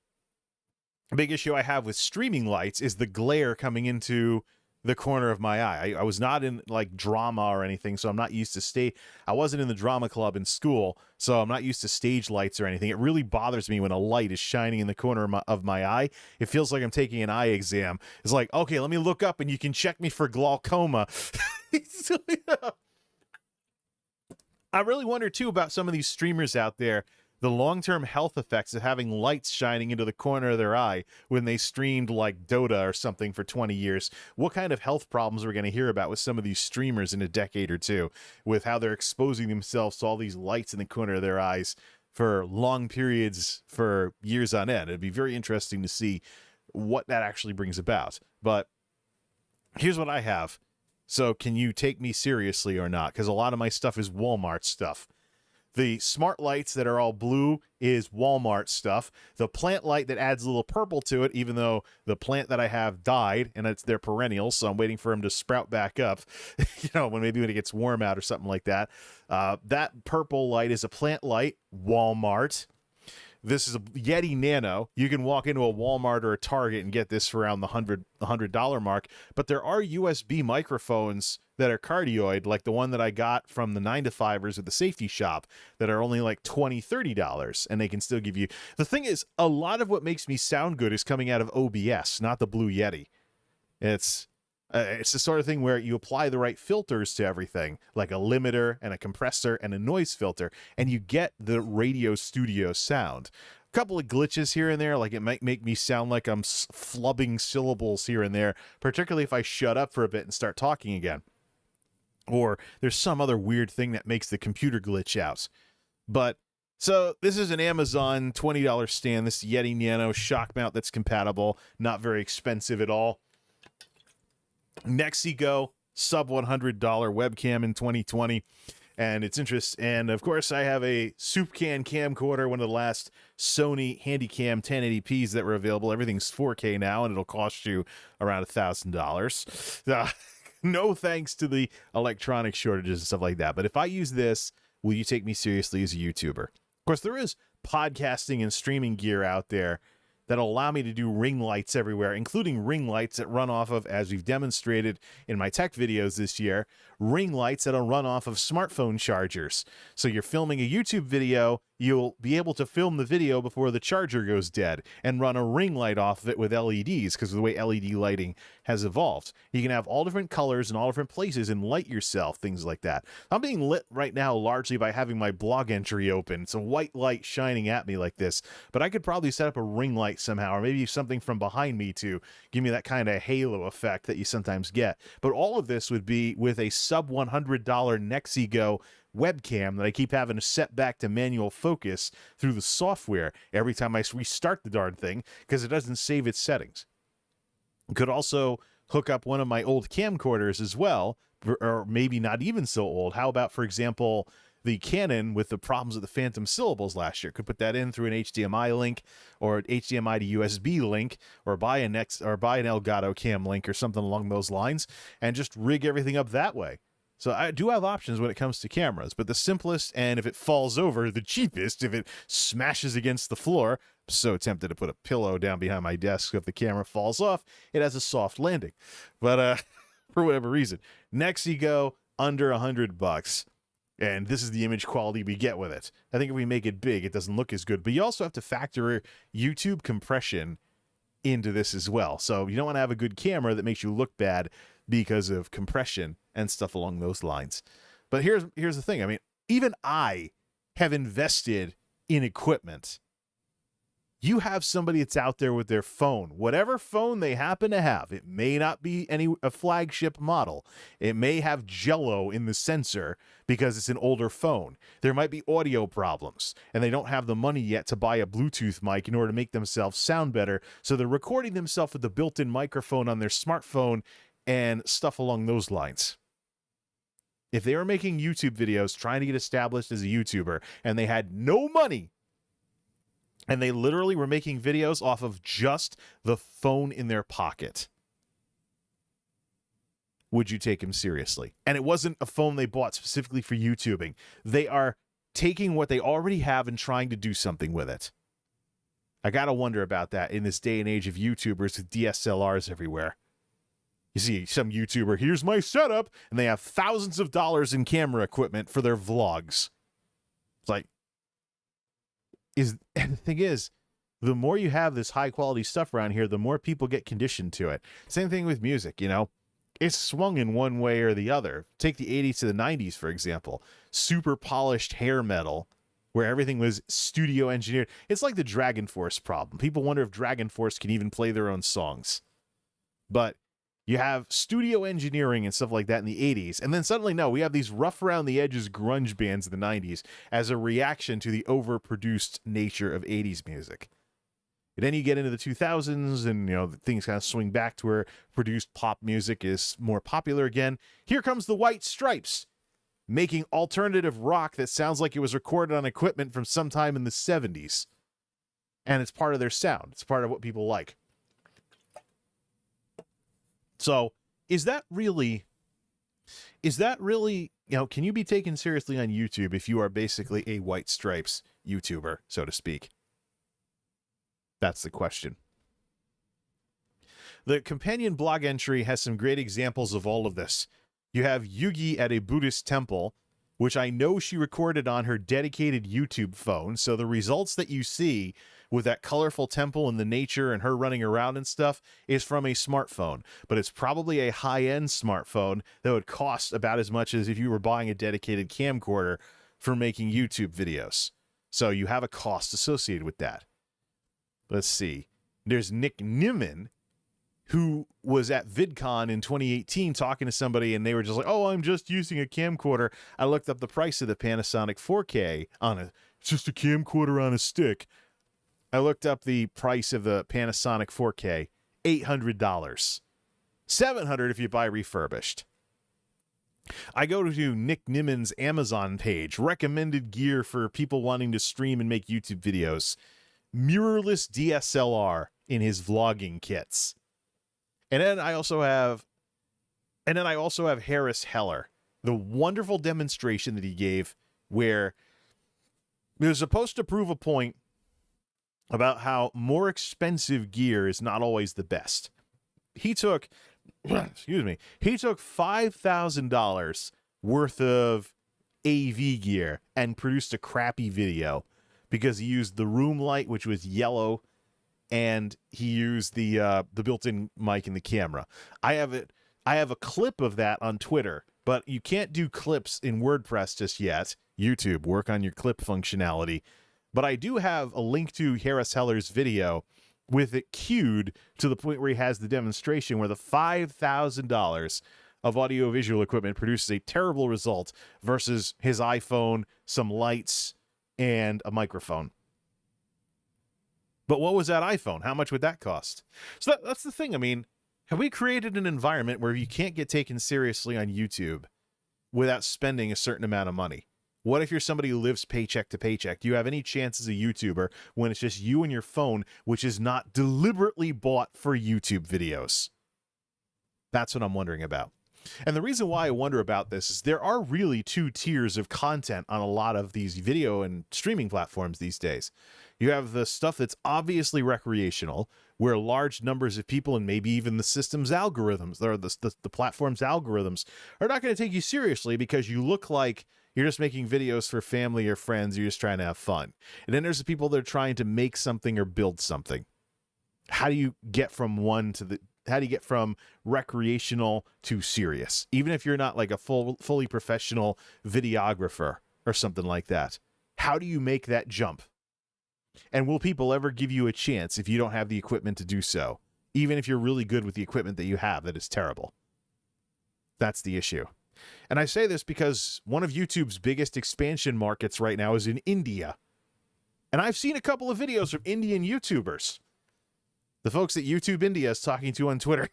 a big issue I have with streaming lights is the glare coming into the corner of my eye. I was not in like drama or anything, so I'm not used to I wasn't in the drama club in school, so I'm not used to stage lights or anything. It really bothers me when a light is shining in the corner of my eye. It feels like I'm taking an eye exam. It's like, okay, let me look up and you can check me for glaucoma. So, yeah. I really wonder too about some of these streamers out there, the long-term health effects of having lights shining into the corner of their eye when they streamed like Dota or something for 20 years. What kind of health problems we're going to hear about with some of these streamers in a decade or two, with how they're exposing themselves to all these lights in the corner of their eyes for long periods, for years on end. It'd be very interesting to see what that actually brings about. But here's what I have. So can you take me seriously or not? Because a lot of my stuff is Walmart stuff. The smart lights that are all blue is Walmart stuff. The plant light that adds a little purple to it, even though the plant that I have died, and they're perennials, so I'm waiting for them to sprout back up, you know, when it gets warm out or something like that. That purple light is a plant light, Walmart. This is a Yeti Nano. You can walk into a Walmart or a Target and get this for around the $100 mark. But there are USB microphones that are cardioid, like the one that I got from the 9to5ers at the safety shop, that are only like $20, $30, and they can still give you... The thing is, a lot of what makes me sound good is coming out of OBS, not the Blue Yeti. It's the sort of thing where you apply the right filters to everything, like a limiter and a compressor and a noise filter, and you get the radio studio sound. A couple of glitches here and there, like it might make me sound like I'm flubbing syllables here and there, particularly if I shut up for a bit and start talking again. Or there's some other weird thing that makes the computer glitch out. But, so this is an Amazon $20 stand, this Yeti Nano shock mount that's compatible, not very expensive at all. Nexigo, sub $100 webcam in 2020. and its interest. And of course, I have a soup can camcorder, one of the last Sony Handycam 1080p's that were available. Everything's 4K now, and it'll cost you around $1,000. No thanks to the electronic shortages and stuff like that. But if I use this, will you take me seriously as a YouTuber? Of course, there is podcasting and streaming gear out there that'll allow me to do ring lights everywhere, including ring lights that run off of, as we've demonstrated in my tech videos this year, ring lights that'll run off of smartphone chargers. So you're filming a YouTube video, you'll be able to film the video before the charger goes dead and run a ring light off of it with LEDs because of the way LED lighting has evolved. You can have all different colors in all different places and light yourself, things like that. I'm being lit right now largely by having my blog entry open. It's a white light shining at me like this, but I could probably set up a ring light somehow, or maybe something from behind me to give me that kind of halo effect that you sometimes get. But all of this would be with a sub $100 Nexigo webcam that I keep having to set back to manual focus through the software every time I restart the darn thing because it doesn't save its settings. Could also hook up one of my old camcorders as well, or maybe not even so old. How about, for example, the Canon with the problems with the phantom syllables last year? Could put that in through an HDMI link or an HDMI to USB link, or buy an Elgato cam link or something along those lines, and just rig everything up that way. So I do have options when it comes to cameras, but the simplest, and if it falls over, the cheapest, if it smashes against the floor. I'm so tempted to put a pillow down behind my desk so if the camera falls off, it has a soft landing. But for whatever reason, Nexigo under $100. And this is the image quality we get with it. I think if we make it big, it doesn't look as good. But you also have to factor YouTube compression into this as well. So you don't want to have a good camera that makes you look bad because of compression and stuff along those lines. But here's the thing. I mean, even I have invested in equipment. You have somebody that's out there with their phone, whatever phone they happen to have. It may not be a flagship model. It may have jello in the sensor because it's an older phone. There might be audio problems, and they don't have the money yet to buy a Bluetooth mic in order to make themselves sound better. So they're recording themselves with the built-in microphone on their smartphone and stuff along those lines. If they were making YouTube videos trying to get established as a YouTuber and they had no money, and they literally were making videos off of just the phone in their pocket, would you take them seriously? And it wasn't a phone they bought specifically for YouTubing. They are taking what they already have and trying to do something with it. I got to wonder about that in this day and age of YouTubers with DSLRs everywhere. You see some YouTuber, here's my setup, and they have thousands of dollars in camera equipment for their vlogs. It's like, and the thing is, the more you have this high quality stuff around here, the more people get conditioned to it. Same thing with music, you know. It's swung in one way or the other. Take the 80s to the 90s, for example. Super polished hair metal, where everything was studio engineered. It's like the Dragon Force problem. People wonder if Dragon Force can even play their own songs. But you have studio engineering and stuff like that in the 80s, and then suddenly, no, we have these rough around the edges grunge bands in the 90s as a reaction to the overproduced nature of 80s music. And then you get into the 2000s, and you know things kind of swing back to where produced pop music is more popular again. Here comes the White Stripes, making alternative rock that sounds like it was recorded on equipment from sometime in the 70s. And it's part of their sound. It's part of what people like. So is that really, you know, can you be taken seriously on YouTube if you are basically a White Stripes YouTuber, so to speak? That's the question. The companion blog entry has some great examples of all of this. You have Yugi at a Buddhist temple, which I know she recorded on her dedicated YouTube phone. So the results that you see with that colorful temple and the nature and her running around and stuff is from a smartphone. But it's probably a high-end smartphone that would cost about as much as if you were buying a dedicated camcorder for making YouTube videos. So you have a cost associated with that. Let's see. There's Nick Nimmin, who was at VidCon in 2018 talking to somebody, and they were just like, oh, I'm just using a camcorder. I looked up the price of the Panasonic 4K it's just a camcorder on a stick. I looked up the price of the Panasonic 4K, $800. $700 if you buy refurbished. I go to Nick Nimen's Amazon page, recommended gear for people wanting to stream and make YouTube videos. Mirrorless DSLR in his vlogging kits. And then I also have Harris Heller, the wonderful demonstration that he gave where he was supposed to prove a point about how more expensive gear is not always the best. He took $5,000 worth of AV gear and produced a crappy video because he used the room light, which was yellow, and he used the built-in mic in the camera. I have a clip of that on Twitter, but you can't do clips in WordPress just yet. YouTube, work on your clip functionality. But I do have a link to Harris Heller's video with it queued to the point where he has the demonstration where the $5,000 of audiovisual equipment produces a terrible result versus his iPhone, some lights, and a microphone. But what was that iPhone? How much would that cost? So that's the thing. I mean, have we created an environment where you can't get taken seriously on YouTube without spending a certain amount of money? What if you're somebody who lives paycheck to paycheck? Do you have any chance as a YouTuber when it's just you and your phone, which is not deliberately bought for YouTube videos? That's what I'm wondering about. And the reason why I wonder about this is there are really two tiers of content on a lot of these video and streaming platforms these days. You have the stuff that's obviously recreational, where large numbers of people and maybe even the system's algorithms, or the platform's algorithms, are not going to take you seriously because you look like you're just making videos for family or friends. You're just trying to have fun. And then there's the people that are trying to make something or build something. How do you get from recreational to serious? Even if you're not like a fully professional videographer or something like that, how do you make that jump? And will people ever give you a chance if you don't have the equipment to do so? Even if you're really good with the equipment that you have, that is terrible. That's the issue. And I say this because one of YouTube's biggest expansion markets right now is in India. And I've seen a couple of videos from Indian YouTubers. The folks that YouTube India is talking to on Twitter.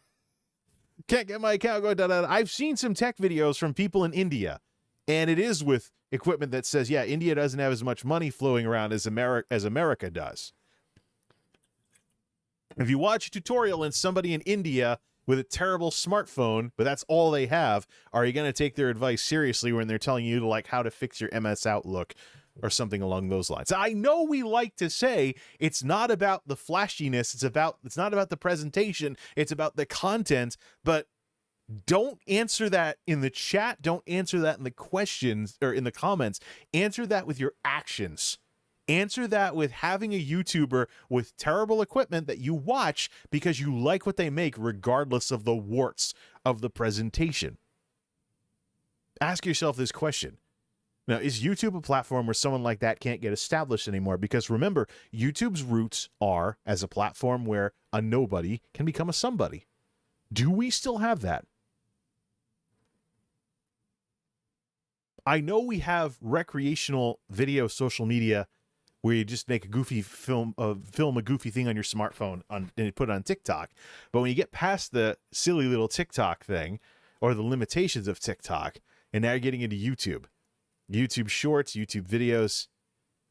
Can't get my account going. I've seen some tech videos from people in India. And it is with equipment that says, yeah, India doesn't have as much money flowing around as America does. If you watch a tutorial and somebody in India with a terrible smartphone, but that's all they have, are you going to take their advice seriously when they're telling you like how to fix your MS Outlook or something along those lines? I know we like to say it's not about the flashiness, it's not about the presentation, it's about the content, but don't answer that in the chat, don't answer that in the questions or in the comments. Answer that with your actions. Answer that with having a YouTuber with terrible equipment that you watch because you like what they make regardless of the warts of the presentation. Ask yourself this question. Now, is YouTube a platform where someone like that can't get established anymore? Because remember, YouTube's roots are as a platform where a nobody can become a somebody. Do we still have that? I know we have recreational video social media where you just make a goofy film a goofy thing on your smartphone and you put it on TikTok. But when you get past the silly little TikTok thing or the limitations of TikTok, and now you're getting into YouTube shorts, YouTube videos,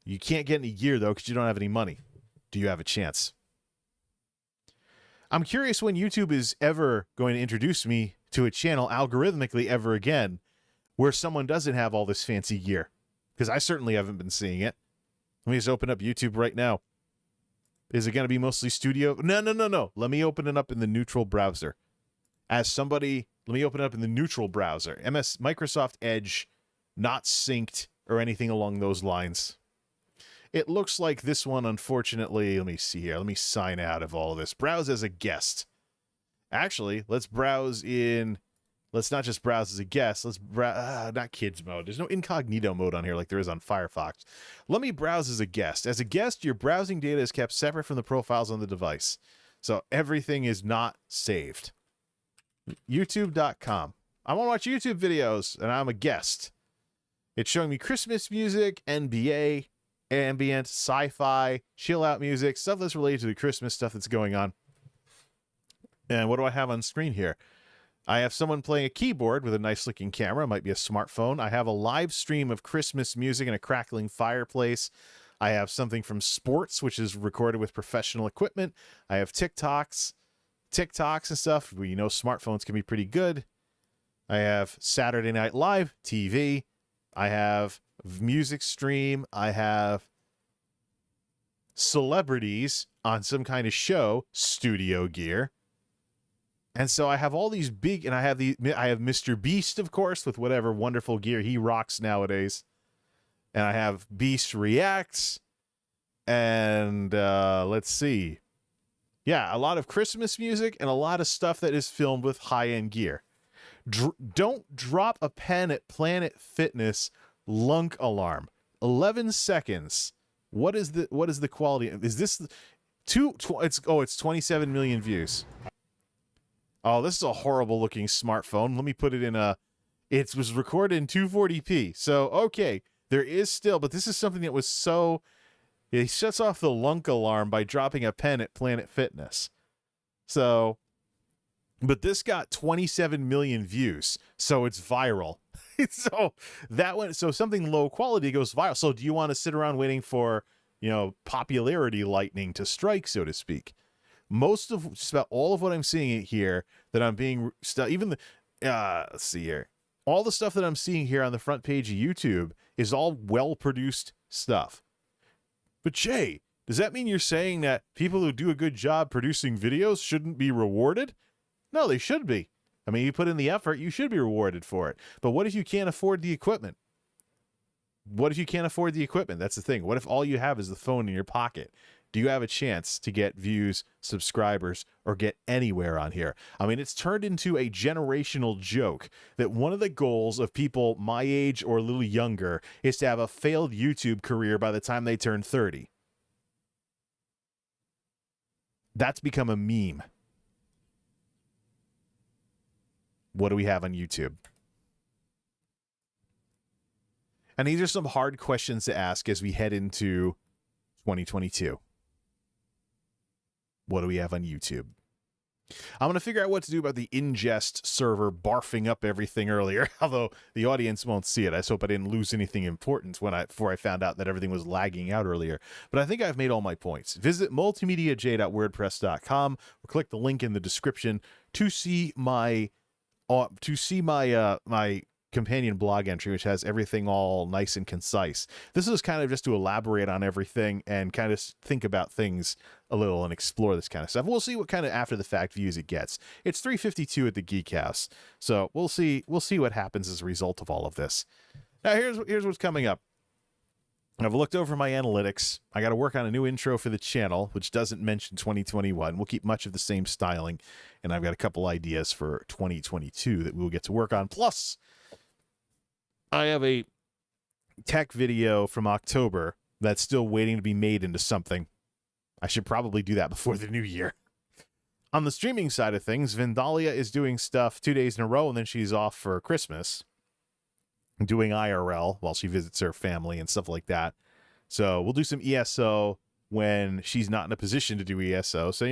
you can't get any gear though because you don't have any money. Do you have a chance? I'm curious when YouTube is ever going to introduce me to a channel algorithmically ever again where someone doesn't have all this fancy gear, because I certainly haven't been seeing it. Let me just open up YouTube right now. Is it going to be mostly studio? No. Let me open it up in the neutral browser. Let me open it up in the neutral browser. Microsoft Edge, not synced or anything along those lines. It looks like this one, unfortunately, let me see here. Let me sign out of all of this. Browse as a guest. Actually, let's browse in... Let's not just browse as a guest. Let's browse, not kids mode. There's no incognito mode on here like there is on Firefox. Let me browse as a guest. As a guest, your browsing data is kept separate from the profiles on the device. So everything is not saved. YouTube.com. I want to watch YouTube videos, and I'm a guest. It's showing me Christmas music, NBA, ambient, sci-fi, chill-out music, stuff that's related to the Christmas stuff that's going on. And what do I have on screen here? I have someone playing a keyboard with a nice looking camera, might be a smartphone. I have a live stream of Christmas music and a crackling fireplace. I have something from sports, which is recorded with professional equipment. I have TikToks and stuff. We know smartphones can be pretty good. I have Saturday Night Live TV. I have music stream. I have celebrities on some kind of show, studio gear. And so I have all these big, and I have Mr. Beast, of course, with whatever wonderful gear he rocks nowadays. And I have Beast Reacts. And let's see. Yeah, a lot of Christmas music and a lot of stuff that is filmed with high-end gear. Don't drop a pen at Planet Fitness lunk alarm. 11 seconds. What is the quality? Is this it's 27 million views. Oh, this is a horrible looking smartphone. Let me put it in it was recorded in 240p. So, okay, there is still, but this is something that was so, he shuts off the lunk alarm by dropping a pen at Planet Fitness. So, but this got 27 million views. So it's viral. So that one, so something low quality goes viral. So do you want to sit around waiting for, popularity lightning to strike, so to speak? Just about all of what I'm seeing here that I'm being even the let's see here, all the stuff that I'm seeing here on the front page of YouTube is all well produced stuff. But Jay, does that mean you're saying that people who do a good job producing videos shouldn't be rewarded? No, they should be. I mean, you put in the effort, you should be rewarded for it. But what if you can't afford the equipment? What if you can't afford the equipment? That's the thing. What if all you have is the phone in your pocket? Do you have a chance to get views, subscribers, or get anywhere on here? I mean, it's turned into a generational joke that one of the goals of people my age or a little younger is to have a failed YouTube career by the time they turn 30. That's become a meme. What do we have on YouTube? And these are some hard questions to ask as we head into 2022. What do we have on YouTube? I'm going to figure out what to do about the ingest server barfing up everything earlier, although the audience won't see it. I just hope I didn't lose anything important before I found out that everything was lagging out earlier. But I think I've made all my points. Visit multimediajay.wordpress.com or click the link in the description to see my my companion blog entry, which has everything all nice and concise. This is kind of just to elaborate on everything and kind of think about things a little and explore this kind of stuff. We'll see what kind of after the fact views it gets. It's 352 at the Geek House, so we'll see what happens as a result of all of this. Now here's what's coming up. I've looked over my analytics. I got to work on a new intro for the channel, which doesn't mention 2021. We'll keep much of the same styling, and I've got a couple ideas for 2022 that we'll get to work on. Plus, I have a tech video from October that's still waiting to be made into something. I should probably do that before the new year. On the streaming side of things, Vindalia is doing stuff 2 days in a row, and then she's off for Christmas, doing IRL while she visits her family and stuff like that. So we'll do some ESO when she's not in a position to do ESO. So,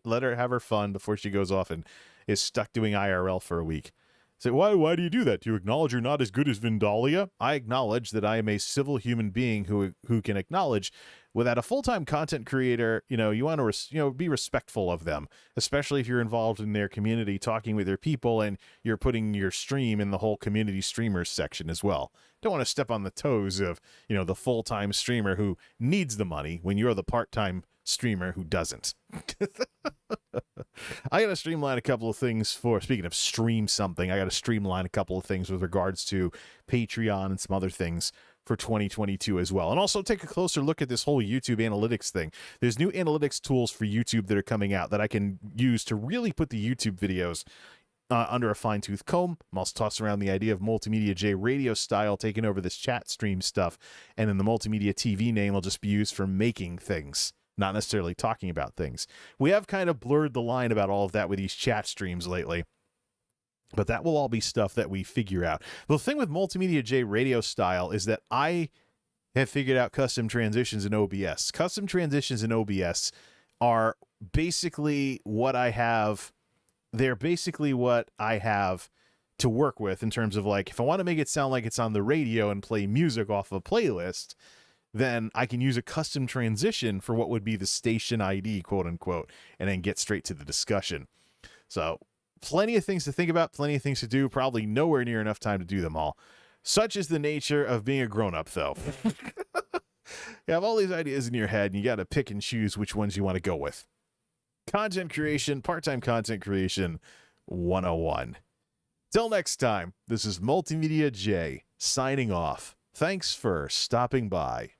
let her have her fun before she goes off and is stuck doing IRL for a week. Say, why do you do that? Do you acknowledge you're not as good as Vindalia? I acknowledge that I am a civil human being who can acknowledge without a full-time content creator, you want to be respectful of them, especially if you're involved in their community, talking with their people, and you're putting your stream in the whole community streamers section as well. Don't want to step on the toes of, the full-time streamer who needs the money when you're the part-time streamer who doesn't. I got to streamline a couple of things speaking of stream something, I got to streamline a couple of things with regards to Patreon and some other things for 2022 as well. And also take a closer look at this whole YouTube analytics thing. There's new analytics tools for YouTube that are coming out that I can use to really put the YouTube videos under a fine-tooth comb. I'm also tossing around the idea of MultimediaJay radio style taking over this chat stream stuff, and then the Multimedia TV name will just be used for making things, not necessarily talking about things. We have kind of blurred the line about all of that with these chat streams lately, but that will all be stuff that we figure out. The thing with MultimediaJay radio style is that I have figured out custom transitions in OBS. Custom transitions in OBS are basically what I have they're basically what I have to work with in terms of like, if I want to make it sound like it's on the radio and play music off a playlist, then I can use a custom transition for what would be the station ID, quote unquote, and then get straight to the discussion. So plenty of things to think about, plenty of things to do, probably nowhere near enough time to do them all. Such is the nature of being a grown-up, though. You have all these ideas in your head, and you got to pick and choose which ones you want to go with. Content creation, part-time content creation 101. Till next time, this is MultimediaJay signing off. Thanks for stopping by.